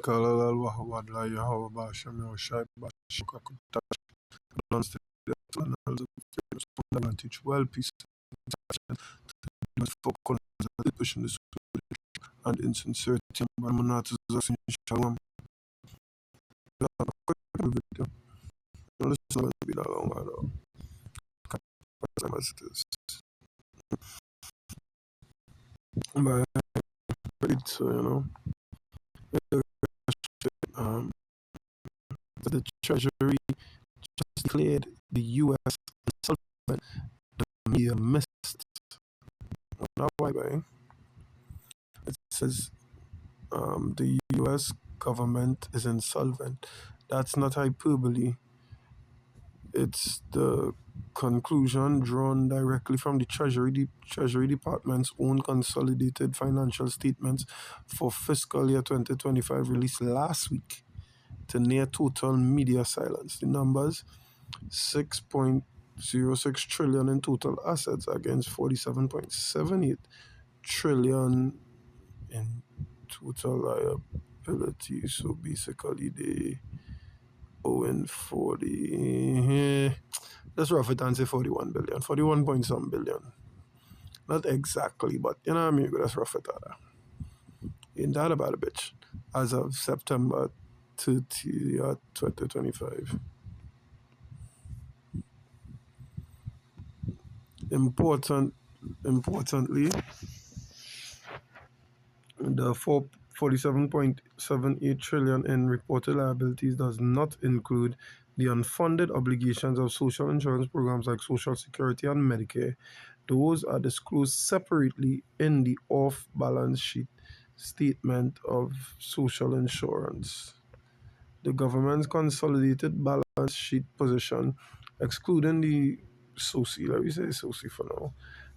Kalal Wahawadla Yahweh Shem Yoshai Bashakakuta and teach well peace for pushing this and insincerity and Manat is in Shalom. Listen to be that long as it is. But it's um, the Treasury just declared the U.S. insolvent. The media missed. Now, why? It says the U.S. government is insolvent. That's not hyperbole. It's the conclusion drawn directly from the Treasury Department's own consolidated financial statements for fiscal year 2025 released last week to near total media silence. The numbers 6.06 trillion in total assets against 47.78 trillion in total liability. So basically they owe in 40. Let's rough it and say 41 billion. 41 point some billion. Not exactly, but you know what I mean? Let's rough it out. Ain't that about a bitch? As of September 30th, 2025. Importantly, the 47.78 trillion in reported liabilities does not include the unfunded obligations of social insurance programs like Social Security and Medicare. Those are disclosed separately in the off-balance sheet statement of social insurance. The government's consolidated balance sheet position, excluding the S.O.C.E, let me say S.O.C.E for now,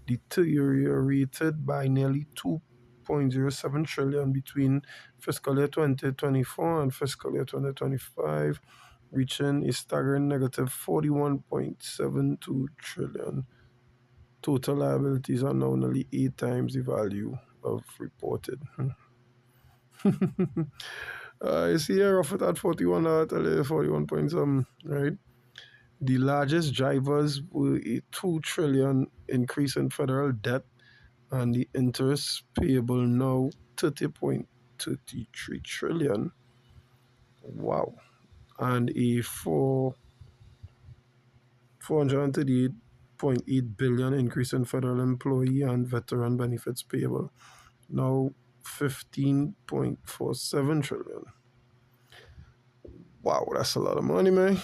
deteriorated by nearly 2.07 trillion between fiscal year 2024 and fiscal year 2025, reaching a staggering negative 41.72 trillion. Total liabilities are now nearly 8 times the value of reported. You see here, off it at 41, I'll tell you 41 point some, right? The largest drivers were a 2 trillion increase in federal debt and the interest payable now 30.33 trillion. Wow. And a 438.8 billion increase in federal employee and veteran benefits payable, now 15.47 trillion. Wow, that's a lot of money, man.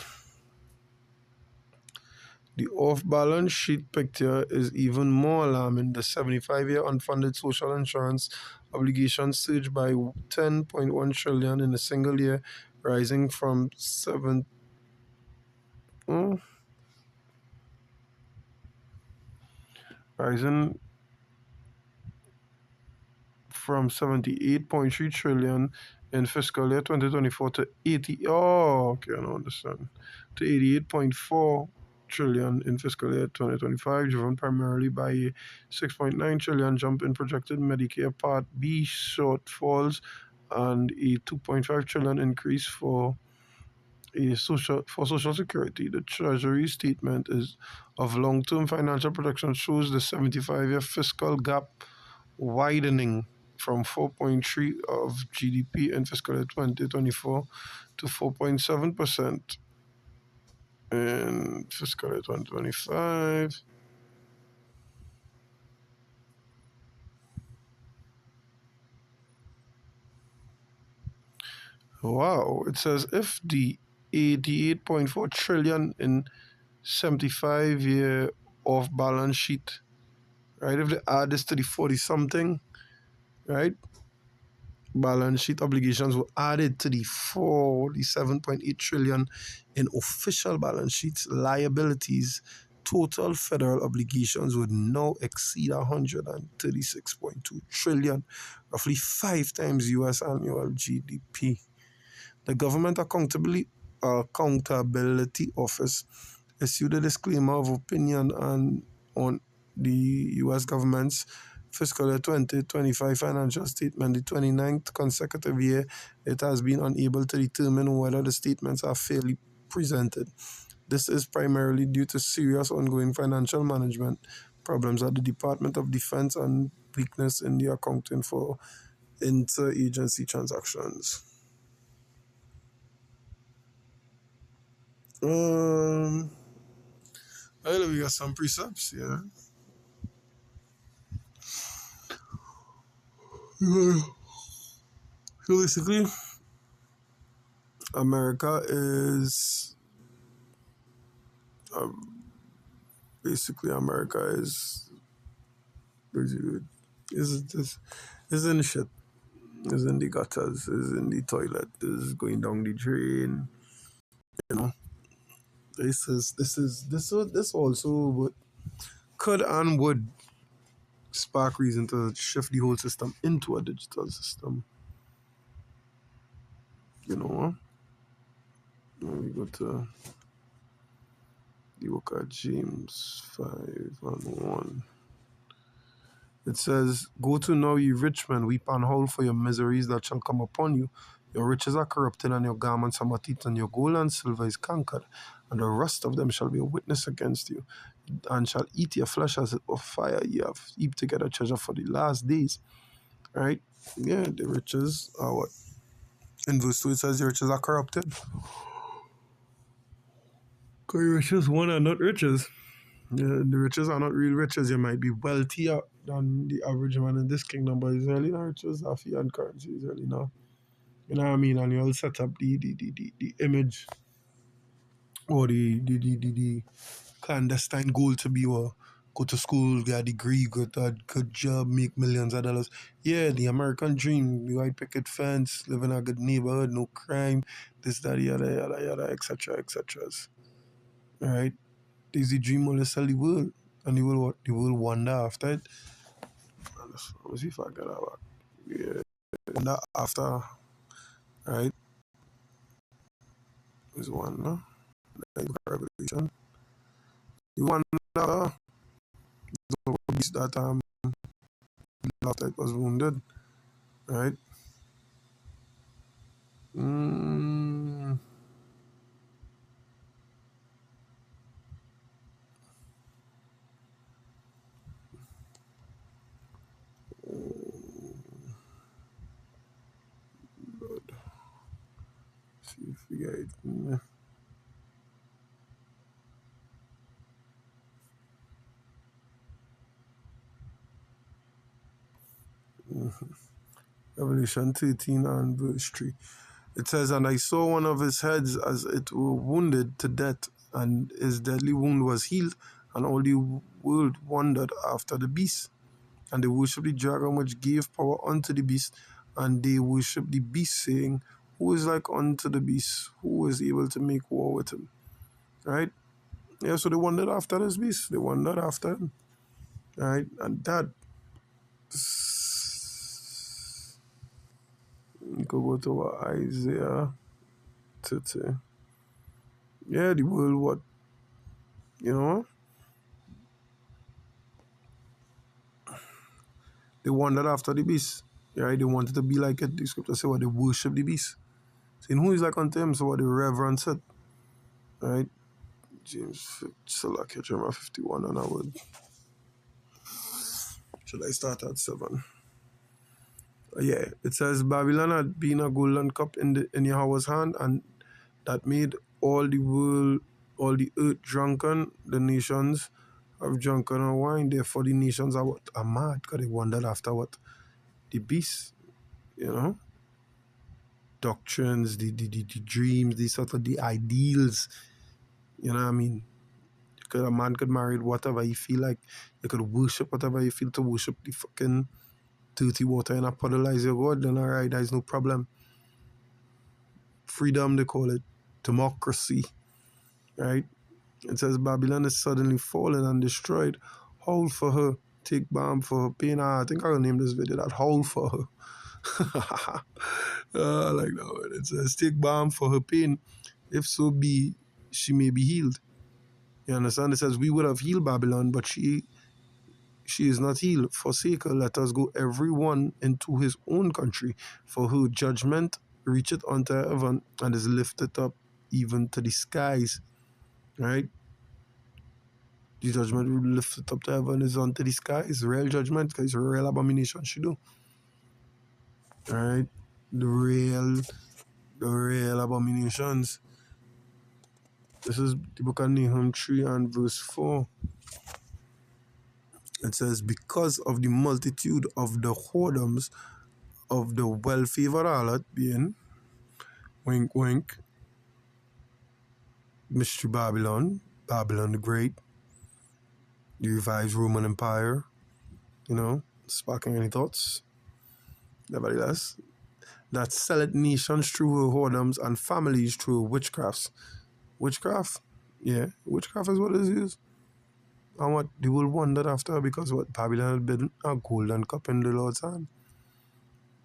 The off-balance sheet picture is even more alarming. The 75-year unfunded social insurance obligations surged by 10.1 trillion in a single year, rising from 78.3 trillion in fiscal year 2024 to 88.4 trillion in fiscal year 2025, driven primarily by a 6.9 trillion jump in projected Medicare Part B shortfalls and a 2.5 trillion increase for Social Security. The Treasury statement of long-term financial protection shows the 75-year fiscal gap widening from 4.3% of GDP in fiscal year 2024 to 4.7% in fiscal year 2025. Wow, it says if the 88.4 trillion in 75-year off-balance sheet, right, if they add this to the 40-something, right, balance sheet obligations were added to the 47.8 trillion in official balance sheets liabilities, total federal obligations would now exceed 136.2 trillion, roughly 5 times US annual GDP. The Government Accountability Office issued a disclaimer of opinion on the US government's fiscal year 2025 financial statement, the 29th consecutive year it has been unable to determine whether the statements are fairly presented. This is primarily due to serious ongoing financial management problems at the Department of Defense and weakness in the accounting for interagency transactions. Um, well, we got some precepts, yeah. So basically, America is America is in shit, is in the gutters, is in the toilet, is going down the drain. You know, this also could and would spark reason to shift the whole system into a digital system. You know, we go to the book of James 5:1. It says, "Go to now, ye rich men, weep and howl for your miseries that shall come upon you. Your riches are corrupted, and your garments are moth eaten. Your gold and silver is cankered, and the rust of them shall be a witness against you, and shall eat your flesh as it of fire. Ye have heaped together treasure for the last days." Right? Yeah, the riches are what? In verse 2, it says, "Your riches are corrupted." Because your riches, one, are not riches. The riches are not real riches. You might be wealthier than the average man in this kingdom, but it's really not riches are fiat currency. It's really not. You know what I mean? And you all set up the image or the clandestine goal to be go to school, get a degree, get a good job, make millions of dollars. Yeah, the American dream, the white picket fence, live in a good neighborhood, no crime, this, that, yada, yada, yada, etc., etc. All right? There's the dream will sell the world. And the world wander after it. Let me see if I get that back. Yeah. Wander after, right? Is one, no? Revelation. The one that after it was wounded, right? Mm, see if we get it. Revelation 13 and verse 3. It says, "And I saw one of his heads as it were wounded to death, and his deadly wound was healed, and all the world wondered after the beast. And they worshipped the dragon which gave power unto the beast, and they worshipped the beast, saying, Who is like unto the beast? Who is able to make war with him?" Right? Yeah, so they wondered after this beast. They wondered after him. Right? And that, you could go to Isaiah 30. Yeah, the world, what? You know? They wondered after the beast. Right? They wanted to be like it. The scripture say what they worship the beast. Saying who is like unto him, so what they reverence it. Right? James Select Jeremiah 51 and I would. Should I start at 7? Yeah, it says Babylon had been a golden cup in Yahweh's hand, and that made all the world, all the earth drunken. The nations have drunken on wine. Therefore, the nations are mad because they wondered after what the beast, you know, doctrines, the dreams, the sort of the ideals. You know what I mean? Because a man could marry whatever he feel like. You could worship whatever you feel to worship the fucking dirty water in a puddle as your God, then alright, there's no problem. Freedom, they call it. Democracy, right? It says Babylon is suddenly fallen and destroyed. Howl for her. Take balm for her pain. I think I'll name this video that. Howl for her. I like that word. It says take balm for her pain. If so be, she may be healed. You understand? It says we would have healed Babylon, but she she is not healed. Forsake her, let us go every one into his own country. For her judgment reacheth unto heaven and is lifted up even to the skies. Right? The judgment will lift it up to heaven is unto the skies. Real judgment, because it's a real abomination she do. Right? The real abominations. This is the book of Nahum 3 and verse 4. It says, because of the multitude of the whoredoms of the well-favored harlot, being, wink wink, Mystery Babylon, Babylon the Great, the revised Roman Empire, sparking any thoughts? Nevertheless, that selleth nations through her whoredoms and families through her witchcrafts. Witchcraft? Yeah, witchcraft is what it is. And what they will wonder after, because what Babylon had been a golden cup in the Lord's hand.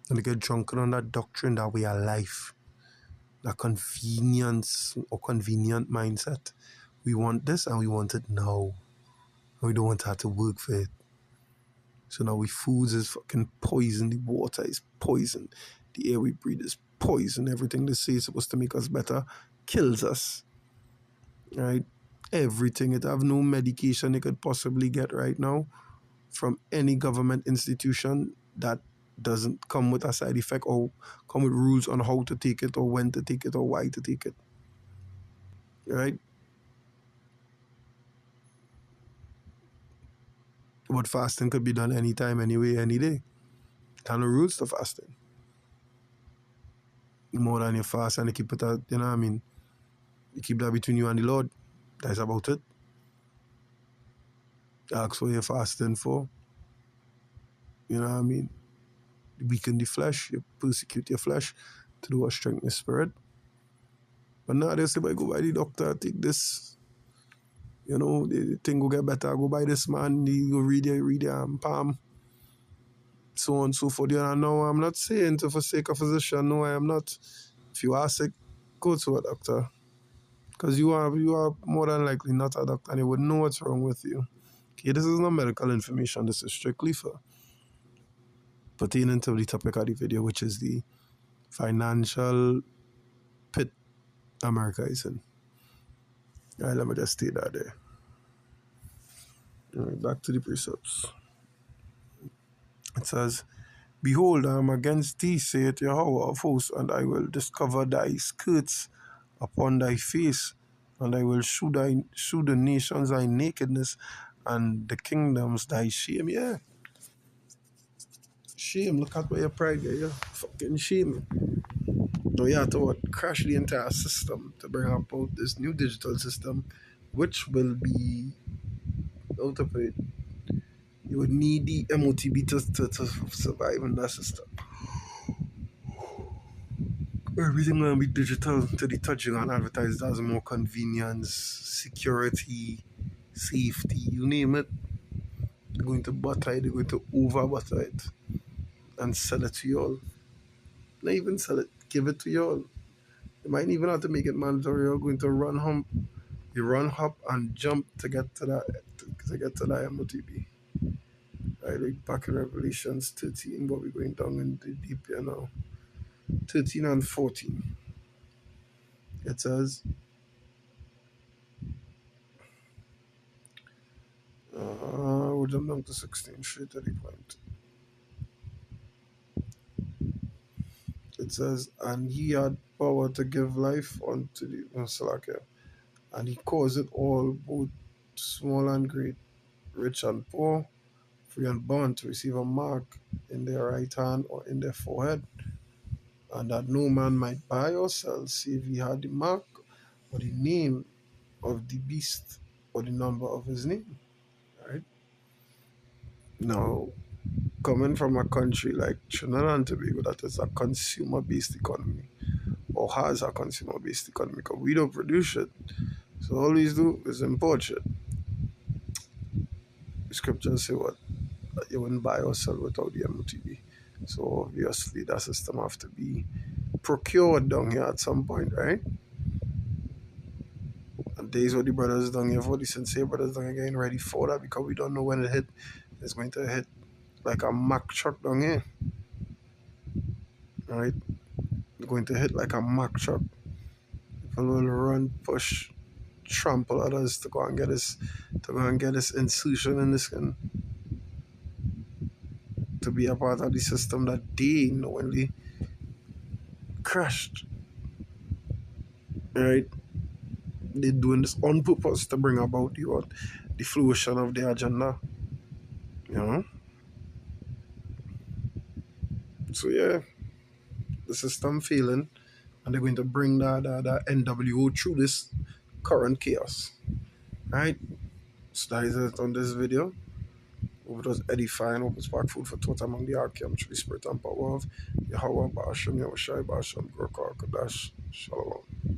And they get drunken on that doctrine, that way of life, that convenience or convenient mindset. We want this and we want it now. And we don't want to have to work for it. So now foods is fucking poison, the water is poison, the air we breathe is poison, everything they say is supposed to make us better kills us. Right? Everything. It have no medication they could possibly get right now from any government institution that doesn't come with a side effect or come with rules on how to take it or when to take it or why to take it. Right? But fasting could be done anytime, anyway, any day. There are no rules to fasting. The more than you fast and you keep it, you keep that between you and the Lord. That's about it. Ask what you're fasting for. You know what I mean? You weaken the flesh, you persecute your flesh to do what strengthen the spirit. But now they say, "Boy, go by the doctor, take this. The thing will get better. Go by this man, you go read your palm. So on and so forth." And now I'm not saying to forsake a physician. No, I am not. If you are sick, go to a doctor. Because you are more than likely not a doctor and you would know what's wrong with you. Okay, this is not medical information. This is strictly for pertaining to the topic of the video, which is the financial pit America is in. All right, let me just state that there. All right, back to the precepts. It says, behold, I am against thee, saith Yahweh of hosts, and I will discover thy skirts upon thy face, and I will shew the nations thy nakedness, and the kingdoms thy shame. Yeah. Shame. Look at where your pride is. Yeah. Fucking shame. So you have to crash the entire system to bring about this new digital system, which will be out of it. You would need the MOTB to survive in that system. Everything will be digital to the touching and advertised as more convenience, security, safety, you name it. They're going to butter it, they're going to over butter it and sell it to you all. Not even sell it, give it to you all. You might even have to make it mandatory. You're going to run hump, you run hop and jump to get to that MOTB. Right, like back in Revelations 13, but we're going down in the deep here now. 13 and 14. It says, we'll jump down to 16, straight to the point. It says, and he had power to give life unto the Salakia, and he caused it all, both small and great, rich and poor, free and bond, to receive a mark in their right hand or in their forehead, and that no man might buy or sell, save he had the mark or the name of the beast or the number of his name. Right? Now, coming from a country like Trinidad and Tobago that is a consumer-based economy, or has a consumer-based economy, because we don't produce it, so all we do is import it. The scriptures say what? That you wouldn't buy or sell without the MOTB. So obviously that system have to be procured down here at some point, right? And days what the brothers down here for, the sincere brothers down here getting ready for that, because we don't know when it hit. is going to hit like a Mack truck down here. Right? They're going to hit like a Mack truck. People will run, push, trample others to go and get this insertion in the skin, to be a part of the system that they knowingly crashed. Right? They're doing this on purpose to bring about the fruition of their agenda. You know? So yeah, the system failing, and they're going to bring the NWO through this current chaos. Right? So that is it on this video. Hope it was edifying, hope it's packed food for thought among the outcome through the spirit and power of Yahweh Basham, Yahushai Basham, Gurkha Kadash, Shalom.